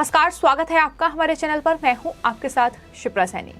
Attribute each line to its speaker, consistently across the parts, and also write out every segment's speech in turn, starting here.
Speaker 1: नमस्कार, स्वागत है आपका हमारे चैनल पर। मैं हूं आपके साथ शिप्रा सैनी।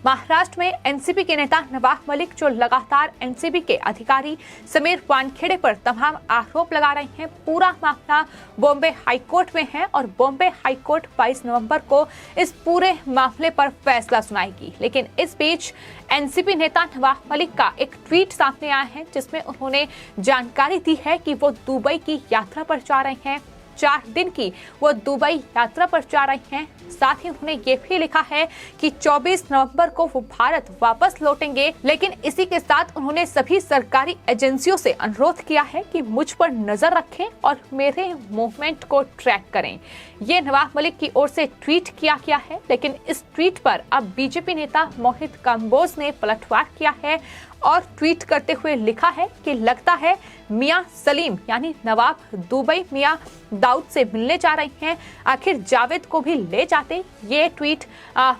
Speaker 1: महाराष्ट्र में एनसीपी के नेता नवाब मलिक जो लगातार एनसीबी के अधिकारी समीर वानखेड़े पर तमाम आरोप लगा रहे हैं, पूरा मामला बॉम्बे हाईकोर्ट में है और बॉम्बे हाईकोर्ट 22 नवंबर को इस पूरे मामले पर फैसला सुनाएगी। लेकिन इस बीच एनसीपी नेता नवाब मलिक का एक ट्वीट सामने आया है जिसमें उन्होंने जानकारी दी है कि वो दुबई की यात्रा पर जा रहे हैं। 4 दिन की वो दुबई यात्रा पर जा रहे हैं। साथ ही उन्होंने ये भी लिखा है कि 24 नवंबर को वो भारत वापस लौटेंगे। लेकिन इसी के साथ उन्होंने सभी सरकारी एजेंसियों से अनुरोध किया है कि मुझ पर नजर रखें और मेरे मूवमेंट को ट्रैक करें। ये नवाब मलिक की ओर से ट्वीट किया गया है। लेकिन इस ट्वीट पर अब बीजेपी नेता मोहित काम्बोज ने पलटवार किया है और ट्वीट करते हुए लिखा है कि लगता है मियां सलीम यानी नवाब दुबई मियां दाऊद से मिलने जा रहे हैं, आखिर जावेद को भी ले जाते। ये ट्वीट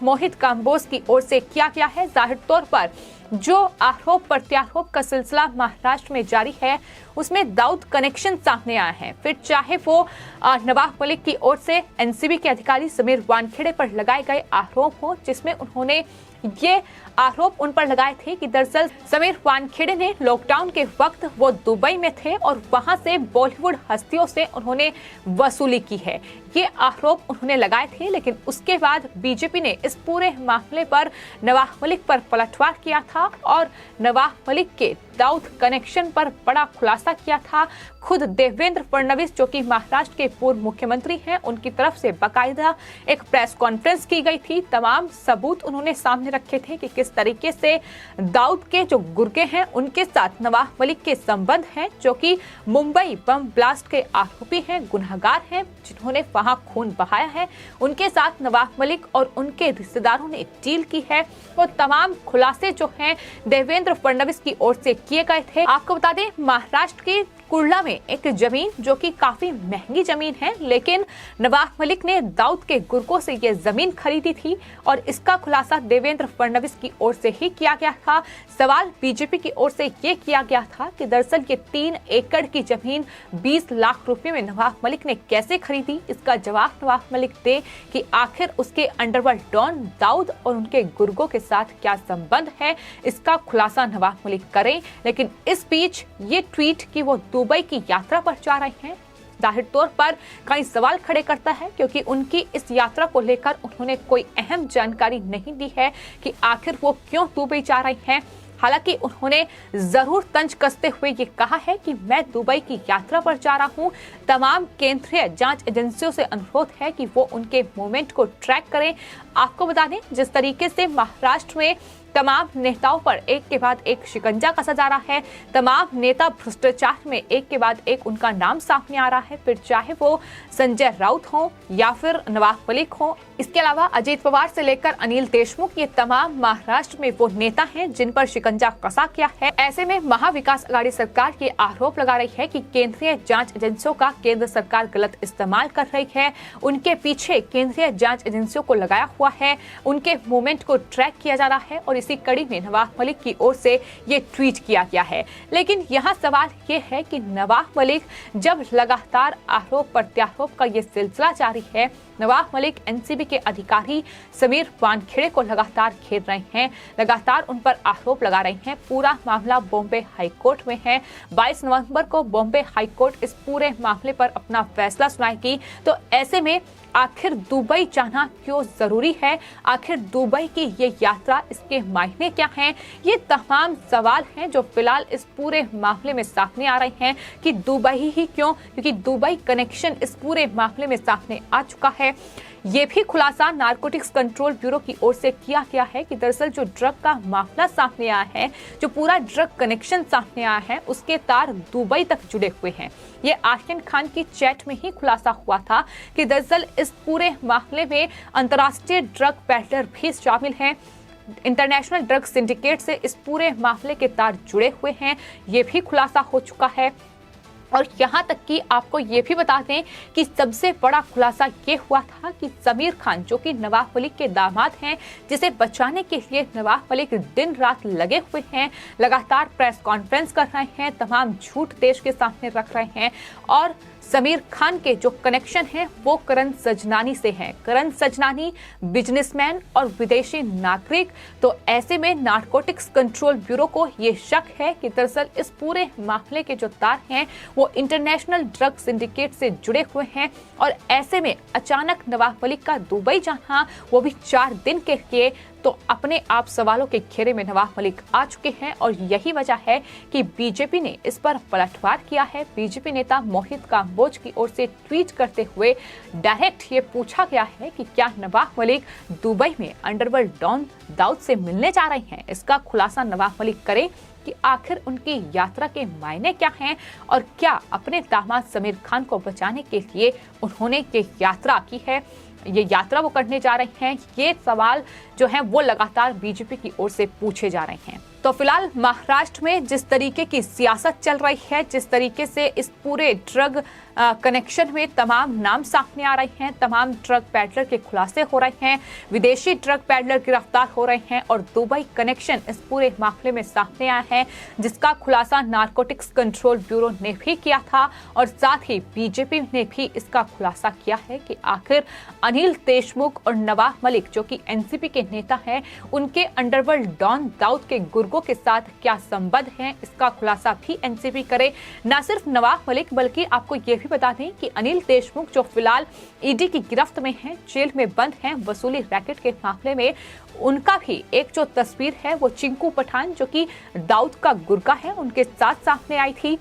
Speaker 1: मोहित काम्बोज की ओर से किया गया है। जाहिर तौर पर जो आरोप प्रत्यारोप का सिलसिला महाराष्ट्र में जारी है उसमें दाऊद कनेक्शन सामने आया है। फिर चाहे वो नवाब मलिक की ओर से एनसीबी के अधिकारी समीर वानखेड़े पर लगाए गए आरोप हो, जिसमें उन्होंने ये आरोप उन पर लगाए थे कि दरअसल समीर वानखेड़े ने लॉकडाउन के वक्त वो दुबई में थे और वहां से बॉलीवुड हस्तियों से उन्होंने वसूली की है। ये आरोप उन्होंने लगाए थे। लेकिन उसके बाद बीजेपी ने इस पूरे मामले पर नवाब मलिक पर पलटवार किया था और नवाब मलिक के दाऊद कनेक्शन पर बड़ा खुलासा किया था। खुद देवेंद्र फडणवीस जो कि महाराष्ट्र के पूर्व मुख्यमंत्री हैं, उनकी तरफ से बाकायदा एक प्रेस कॉन्फ्रेंस की गई थी। तमाम सबूत उन्होंने सामने रखे थे कि किस तरीके से दाऊद के जो गुर्गे हैं उनके साथ नवाब मलिक के संबंध हैं, जो कि मुंबई बम ब्लास्ट के आरोपी हैं, गुनहगार हैं, जिन्होंने वहां खून बहाया है। उनके साथ नवाब मलिक और उनके रिश्तेदारों ने डील की है। वो तमाम खुलासे जो हैं देवेंद्र फडणवीस की ओर से किए गए थे। आपको बता दें, महाराष्ट्र के कुर्ला में एक जमीन जो कि काफी महंगी जमीन है, लेकिन नवाब मलिक ने दाऊद के गुर्गों से ये जमीन खरीदी थी और इसका खुलासा देवेंद्र फडणवीस की ओर से ही किया गया था। सवाल बीजेपी की ओर से ये किया गया था कि दरअसल ये 3 एकड़ की जमीन 20 लाख रुपए में नवाब मलिक ने कैसे खरीदी। इसका जवाब नवाब मलिक दे कि आखिर उसके अंडरवर्ल्ड डॉन दाऊद और उनके गुर्गों के साथ क्या संबंध है, इसका खुलासा नवाब मलिक करें। लेकिन इस बीच ये ट्वीट कि वो दुबई की यात्रा पर जा रहे हैं जाहिर तौर पर कई सवाल खड़े करता है, क्योंकि उनकी इस यात्रा को लेकर उन्होंने कोई अहम जानकारी नहीं दी है कि आखिर वो क्यों दुबई जा रहे हैं। हालांकि उन्होंने जरूर तंज कसते हुए ये कहा है कि मैं दुबई की यात्रा पर जा रहा हूं। तमाम केंद्रीय जांच एजेंसियों से अनुरोध है कि वो उनके मूवमेंट को ट्रैक करें। आपको बता दें, जिस तरीके से महाराष्ट्र में तमाम नेताओं पर एक के बाद एक शिकंजा कसा जा रहा है, तमाम नेता भ्रष्टाचार में एक के बाद एक उनका नाम सामने आ रहा है, फिर चाहे वो संजय राउत हो या फिर नवाब मलिक हो, इसके अलावा अजीत पवार से लेकर अनिल देशमुख, ये तमाम महाराष्ट्र में वो नेता हैं जिन पर शिकंजा कसा गया है। ऐसे में महाविकास आघाड़ी सरकार ये आरोप लगा रही है कि केंद्रीय जांच एजेंसियों का केंद्र सरकार गलत इस्तेमाल कर रही है। उनके पीछे केंद्रीय जांच एजेंसियों को लगाया हुआ है, उनके मूवमेंट को ट्रैक किया जा रहा है और इसी कड़ी में नवाब मलिक की ओर से ये ट्वीट किया गया है। लेकिन यहाँ सवाल ये है कि नवाब मलिक जब लगातार आरोप प्रत्यारोप का ये सिलसिला जारी है, नवाब मलिक एनसीबी के अधिकारी समीर वानखेड़े को लगातार घेर रहे हैं, लगातार उन पर आरोप लगा रहे हैं। पूरा मामला बॉम्बे हाईकोर्ट में है। 22 नवंबर को बॉम्बे हाईकोर्ट इस पूरे मामले पर अपना फैसला सुनाएगी। तो ऐसे में आखिर दुबई जाना क्यों जरूरी है, आखिर दुबई की ये यात्रा, इसके मायने क्या हैं, ये तमाम सवाल हैं जो फिलहाल इस पूरे मामले में सामने आ रहे हैं कि दुबई ही क्यों, क्योंकि दुबई कनेक्शन इस पूरे मामले में सामने आ चुका है। ये भी खुलासा नारकोटिक्स कंट्रोल ब्यूरो की ओर से किया गया है कि दरअसल जो ड्रग का मामला सामने आया है, जो पूरा ड्रग कनेक्शन सामने आया है, उसके तार दुबई तक जुड़े हुए हैं। ये आर्यन खान की चैट में ही खुलासा हुआ था कि दरअसल इस पूरे मामले में अंतर्राष्ट्रीय ड्रग पेडलर भी शामिल हैं। इंटरनेशनल ड्रग सिंडिकेट से इस पूरे मामले के तार जुड़े हुए हैं, ये भी खुलासा हो चुका है। और यहाँ तक कि आपको ये भी बता दें कि सबसे बड़ा खुलासा ये हुआ था कि समीर खान, जो कि नवाब मलिक के दामाद हैं, जिसे बचाने के लिए नवाब मलिक दिन रात लगे हुए हैं, लगातार प्रेस कॉन्फ्रेंस कर रहे हैं, तमाम झूठ देश के सामने रख रहे हैं। और समीर खान के जो कनेक्शन हैं वो करण सजनानी से हैं। करण सजनानी बिजनेसमैन और विदेशी नागरिक। तो ऐसे में नारकोटिक्स कंट्रोल ब्यूरो को ये शक है कि दरअसल इस पूरे मामले के जो तार हैं वो इंटरनेशनल ड्रग सिंडिकेट से जुड़े हुए हैं। और ऐसे में अचानक नवाब मलिक का दुबई जाना, वो भी 4 दिन के लिए, तो अपने आप सवालों के घेरे में नवाब मलिक आ चुके हैं। और यही वजह है कि बीजेपी ने इस पर पलटवार किया है। बीजेपी नेता मोहित काम्बोज की ओर से ट्वीट करते हुए डायरेक्ट ये पूछा गया है कि क्या नवाब मलिक दुबई में अंडरवर्ल्ड डॉन दाऊद से मिलने जा रहे हैं। इसका खुलासा नवाब मलिक करें कि आखिर उनकी यात्रा के मायने क्या हैं और क्या अपने दामाद समीर खान को बचाने के लिए उन्होंने ये यात्रा की है, ये यात्रा वो करने जा रहे हैं। ये सवाल जो है वो लगातार बीजेपी की ओर से पूछे जा रहे हैं। तो फिलहाल महाराष्ट्र में जिस तरीके की सियासत चल रही है, जिस तरीके से इस पूरे ड्रग कनेक्शन में तमाम नाम सामने आ रहे हैं, तमाम ड्रग पैडलर के खुलासे हो रहे हैं, विदेशी ड्रग पैडलर गिरफ्तार हो रहे हैं और दुबई कनेक्शन इस पूरे मामले में सामने आया है, जिसका खुलासा नारकोटिक्स कंट्रोल ब्यूरो ने भी किया था। और साथ ही बीजेपी ने भी इसका खुलासा किया है कि आखिर अनिल देशमुख और नवाब मलिक, जो कि एनसीपी के नेता हैं, उनके अंडरवर्ल्ड डॉन दाऊद के गुर्गों के साथ क्या संबंध है। इसका खुलासा भी एनसीपी करे। न सिर्फ नवाब मलिक बल्कि आपको ये बता दें कि अनिल देशमुख, जो फिलहाल ईडी की गिरफ्त में हैं, जेल में बंद हैं वसूली रैकेट के मामले में, उनका भी एक जो तस्वीर है वो चिंकू पठान, जो कि दाऊद का गुर्गा है, उनके साथ सामने आई थी।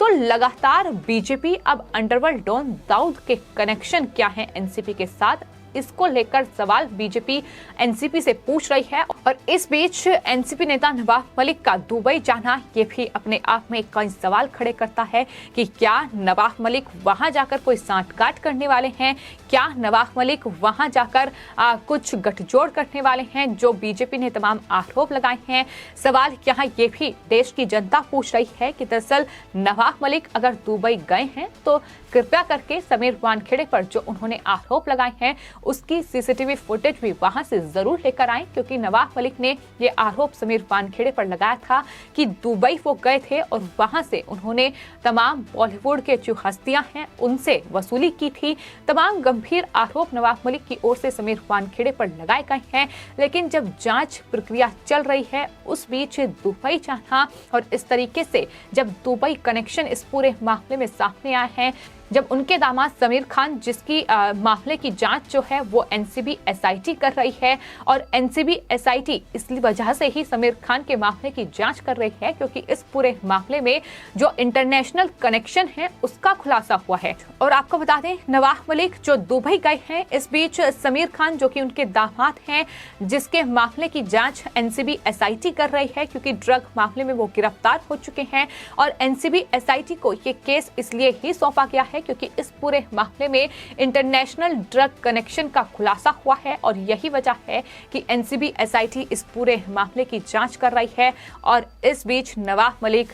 Speaker 1: तो लगातार बीजेपी अब अंडरवर्ल्ड डॉन दाऊद के कनेक्शन क्या है एनसीपी के साथ, इसको लेकर सवाल बीजेपी एनसीपी से पूछ रही है। और इस बीच एनसीपी नेता नवाब मलिक का दुबई जाना ये भी अपने आप में कई सवाल खड़े करता है कि क्या नवाब मलिक वहां जाकर कोई सांठगांठ करने वाले हैं, क्या नवाब मलिक वहां जाकर कुछ गठजोड़ करने वाले हैं, जो बीजेपी ने तमाम आरोप लगाए हैं। सवाल यहाँ ये भी देश की जनता पूछ रही है कि दरअसल नवाब मलिक अगर दुबई गए हैं तो कृपया करके समीर वानखेड़े पर जो उन्होंने आरोप लगाए हैं उसकी सीसीटीवी फुटेज भी वहां से जरूर लेकर आए, क्योंकि नवाब मलिक ने ये आरोप समीर वानखेड़े पर लगाया था कि दुबई वो गए थे और वहां से उन्होंने तमाम बॉलीवुड के जो हस्तियां हैं उनसे वसूली की थी। तमाम गंभीर आरोप नवाब मलिक की ओर से समीर वानखेड़े पर लगाए गए हैं। लेकिन जब जांच प्रक्रिया चल रही है उस बीच दुबई जाना और इस तरीके से जब दुबई कनेक्शन इस पूरे मामले में सामने आए हैं, जब उनके दामाद समीर खान, जिसकी मामले की जांच जो है वो एनसीबी एसआईटी कर रही है, और एनसीबी एसआईटी इसलिए वजह से ही समीर खान के मामले की जांच कर रही है क्योंकि इस पूरे मामले में जो इंटरनेशनल कनेक्शन है उसका खुलासा हुआ है। और आपको बता दें नवाब मलिक जो दुबई गए हैं, इस बीच समीर खान जो कि उनके दामाद हैं, जिसके मामले की जांच एनसीबी एसआईटी कर रही है क्योंकि ड्रग मामले में वो गिरफ्तार हो चुके हैं। और एनसीबी एसआईटी को ये केस इसलिए ही सौंपा गया है क्योंकि इस पूरे मामले में इंटरनेशनल ड्रग कनेक्शन का खुलासा हुआ है और यही वजह है कि एनसीबी एसआईटी इस पूरे मामले की जांच कर रही है। और इस बीच नवाब मलिक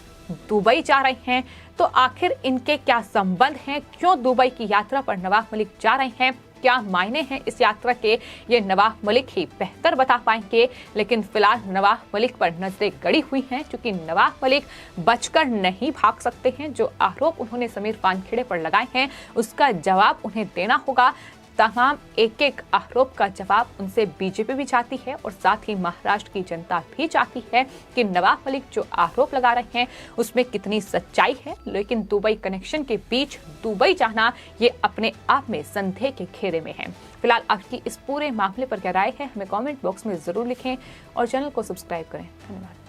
Speaker 1: दुबई जा रहे हैं, तो आखिर इनके क्या संबंध हैं, क्यों दुबई की यात्रा पर नवाब मलिक जा रहे हैं, क्या मायने हैं इस यात्रा के, ये नवाब मलिक ही बेहतर बता पाएंगे। लेकिन फिलहाल नवाब मलिक पर नजरें गड़ी हुई हैं क्योंकि नवाब मलिक बचकर नहीं भाग सकते हैं। जो आरोप उन्होंने समीर वानखेड़े पर लगाए हैं उसका जवाब उन्हें देना होगा। तमाम एक एक आरोप का जवाब उनसे बीजेपी भी चाहती है और साथ ही महाराष्ट्र की जनता भी चाहती है कि नवाब मलिक जो आरोप लगा रहे हैं उसमें कितनी सच्चाई है। लेकिन दुबई कनेक्शन के बीच दुबई जाना ये अपने आप में संदेह के घेरे में है। फिलहाल आपकी इस पूरे मामले पर क्या राय है हमें कमेंट बॉक्स में जरूर लिखें और चैनल को सब्सक्राइब करें। धन्यवाद।